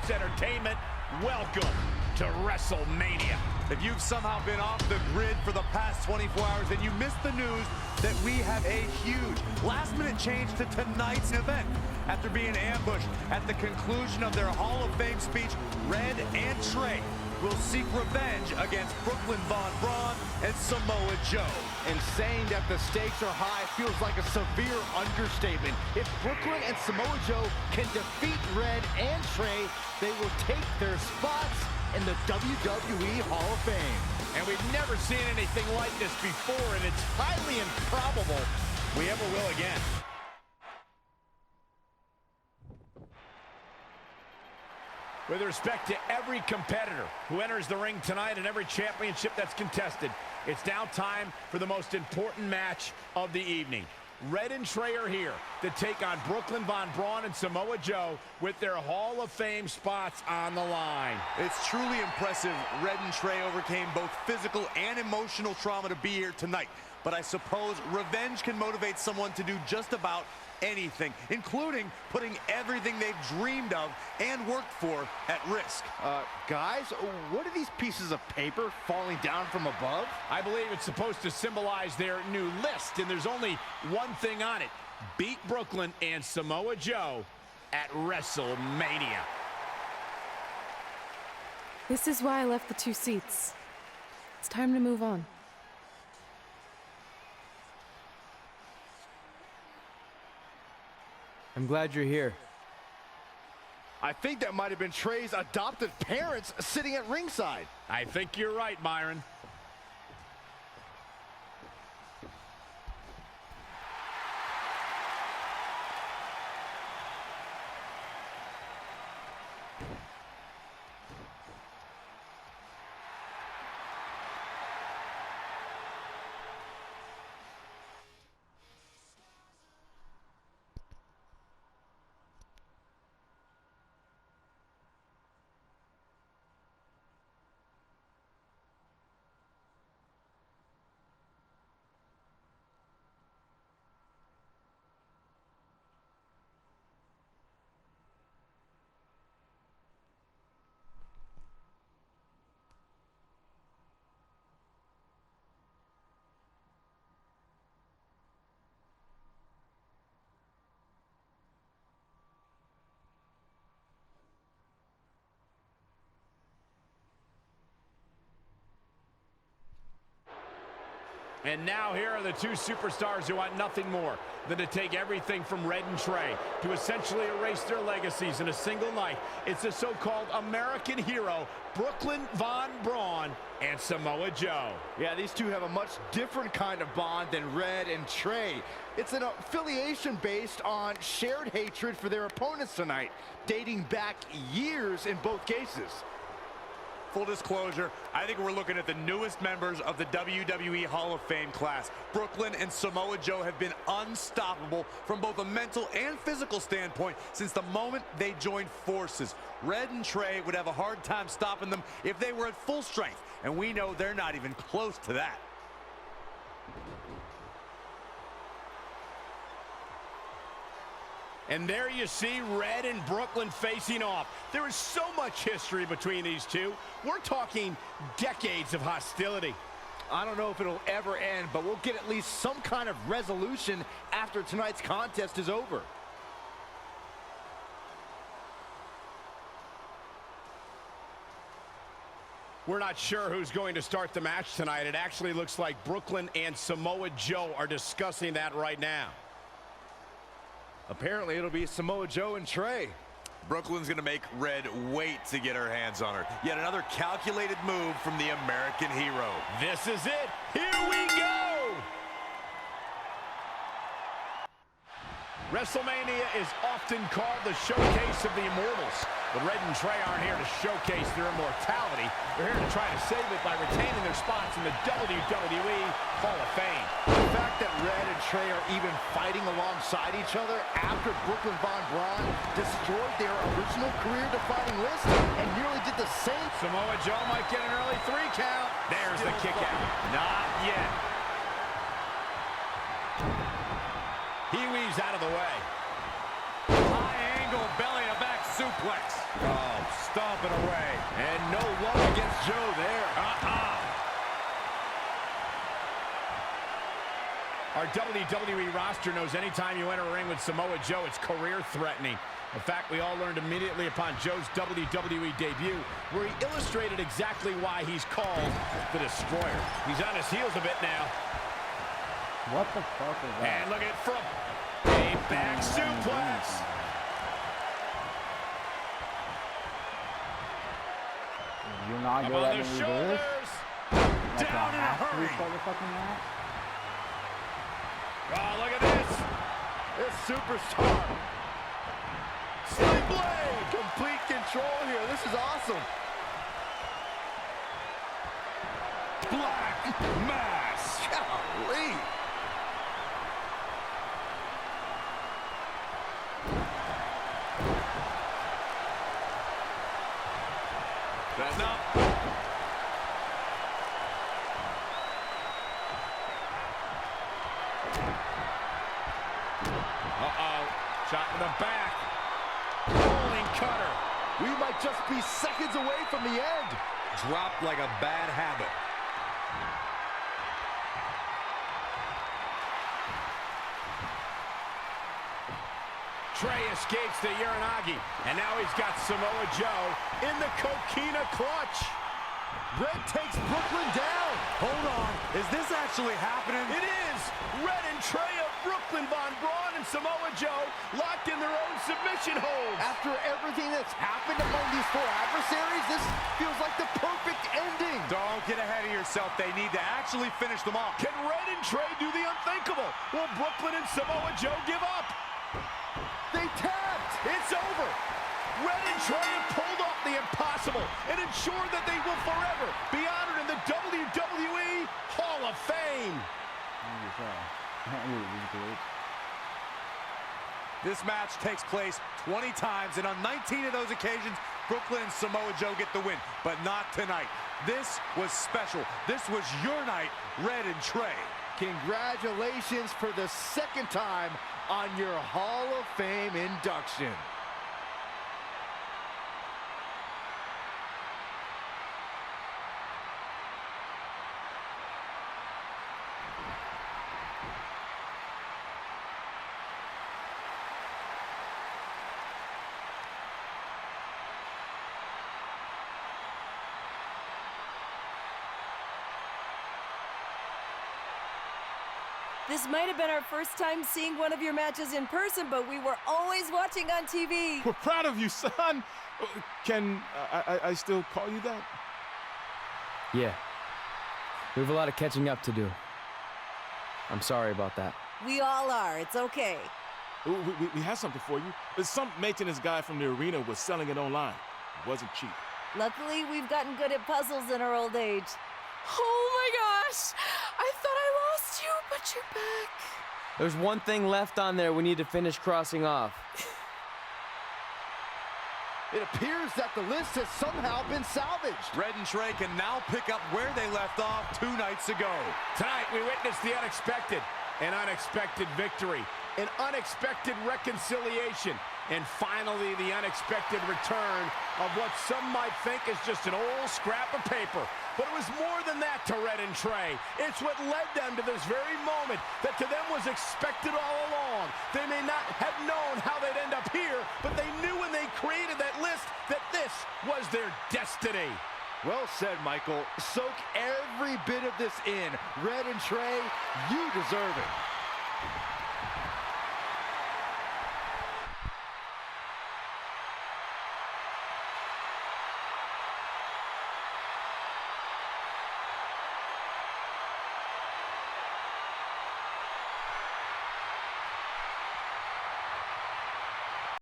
sports entertainment. Welcome to WrestleMania. If you've somehow been off the grid for the past 24 hours, then you missed the news that we have a huge last-minute change to tonight's event. After being ambushed at the conclusion of their Hall of Fame speech, Red and Trey will seek revenge against Brooklyn Von Braun and Samoa Joe. And saying that the stakes are high feels like a severe understatement. If Brooklyn and Samoa Joe can defeat Red and Trey, they will take their spots in the WWE Hall of Fame. And we've never seen anything like this before, and it's highly improbable we ever will again. With respect to every competitor who enters the ring tonight and every championship that's contested, it's now time for the most important match of the evening. Red and Trey are here to take on Brooklyn Von Braun and Samoa Joe with their Hall of Fame spots on the line. It's truly impressive Red and Trey overcame both physical and emotional trauma to be here tonight. But I suppose revenge can motivate someone to do just about anything, including putting everything they've dreamed of and worked for at risk. Guys, what are these pieces of paper falling down from above? I believe it's supposed to symbolize their new list, and there's only one thing on it. Beat Brooklyn and Samoa Joe at WrestleMania. This is why I left the 2 seats. It's time to move on. I'm glad you're here. I think that might have been Trey's adoptive parents sitting at ringside. I think you're right, Myron. And now here are the 2 superstars who want nothing more than to take everything from Red and Trey to essentially erase their legacies in a single night. It's the so-called American hero, Brooklyn Von Braun and Samoa Joe. Yeah, these two have a much different kind of bond than Red and Trey. It's an affiliation based on shared hatred for their opponents tonight, dating back years in both cases. Full disclosure, I think we're looking at the newest members of the WWE Hall of Fame class. Brooklyn and Samoa Joe have been unstoppable from both a mental and physical standpoint since the moment they joined forces. Red and Trey would have a hard time stopping them if they were at full strength, and we know they're not even close to that. And there you see Red and Brooklyn facing off. There is so much history between these two. We're talking decades of hostility. I don't know if it'll ever end, but we'll get at least some kind of resolution after tonight's contest is over. We're not sure who's going to start the match tonight. It actually looks like Brooklyn and Samoa Joe are discussing that right now. Apparently, it'll be Samoa Joe and Trey. Brooklyn's going to make Red wait to get her hands on her. Yet another calculated move from the American hero. This is it. Here we go. WrestleMania is often called the showcase of the immortals. But Red and Trey aren't here to showcase their immortality. They're here to try to save it by retaining their spots in the WWE Hall of Fame. The fact that Red and Trey are even fighting alongside each other after Brooklyn Von Braun destroyed their original career-defining list and nearly did the same. Samoa Joe might get an early 3 count. There's the kick out. Not yet. He weaves out of the way. High angle belly-to-back suplex. Oh, stomping away. And no love against Joe there. Our WWE roster knows anytime you enter a ring with Samoa Joe, it's career-threatening. A fact we all learned immediately upon Joe's WWE debut, where he illustrated exactly why he's called the Destroyer. He's on his heels a bit now. What the fuck is that? And look at from a back suplex. You're not Up good on at the reverse. shoulders. Like Down in a hurry. Start the fucking match. Oh, look at this. This superstar. Sling blade. Complete control here. This is awesome. Black mass. Golly. That's not. Shot in the back. Rolling cutter. We might just be seconds away from the end. Dropped like a bad habit. Trey escapes the Uranagi, and now he's got Samoa Joe in the Coquina clutch. Red takes Brooklyn down. Hold on. Is this actually happening? It is. Red and Trey of Brooklyn, Von Braun, and Samoa Joe locked in their own submission holds. After everything that's happened among these four adversaries, this feels like the perfect ending. Don't get ahead of yourself. They need to actually finish them off. Can Red and Trey do the unthinkable? Will Brooklyn and Samoa Joe give up? They tapped. It's over. Red and Trey have pulled off the impossible and ensured that they will forever be honored in the WWE Hall of Fame. This match takes place 20 times, and on 19 of those occasions, Brooklyn and Samoa Joe get the win, but not tonight. This was special. This was your night, Red and Trey. Congratulations for the second time on your Hall of Fame induction. This might have been our first time seeing one of your matches in person, but we were always watching on TV. We're proud of you, son. Can I still call you that? Yeah. We have a lot of catching up to do. I'm sorry about that. We all are. It's okay. We have something for you. Some maintenance guy from the arena was selling it online. It wasn't cheap. Luckily, we've gotten good at puzzles in our old age. Oh my gosh! I thought I lost you, but you're back. There's one thing left on there we need to finish crossing off. It appears that the list has somehow been salvaged. Red and Trey can now pick up where they left off 2 nights ago. Tonight, we witnessed the unexpected, an unexpected victory, an unexpected reconciliation, and finally the unexpected return of what some might think is just an old scrap of paper. But it was more than that to Red and Trey. It's what led them to this very moment that to them was expected all along. They may not have known how they'd end up here, but they knew when they created that list that this was their destiny. Well said, Michael. Soak every bit of this in. Red and Trey, you deserve it.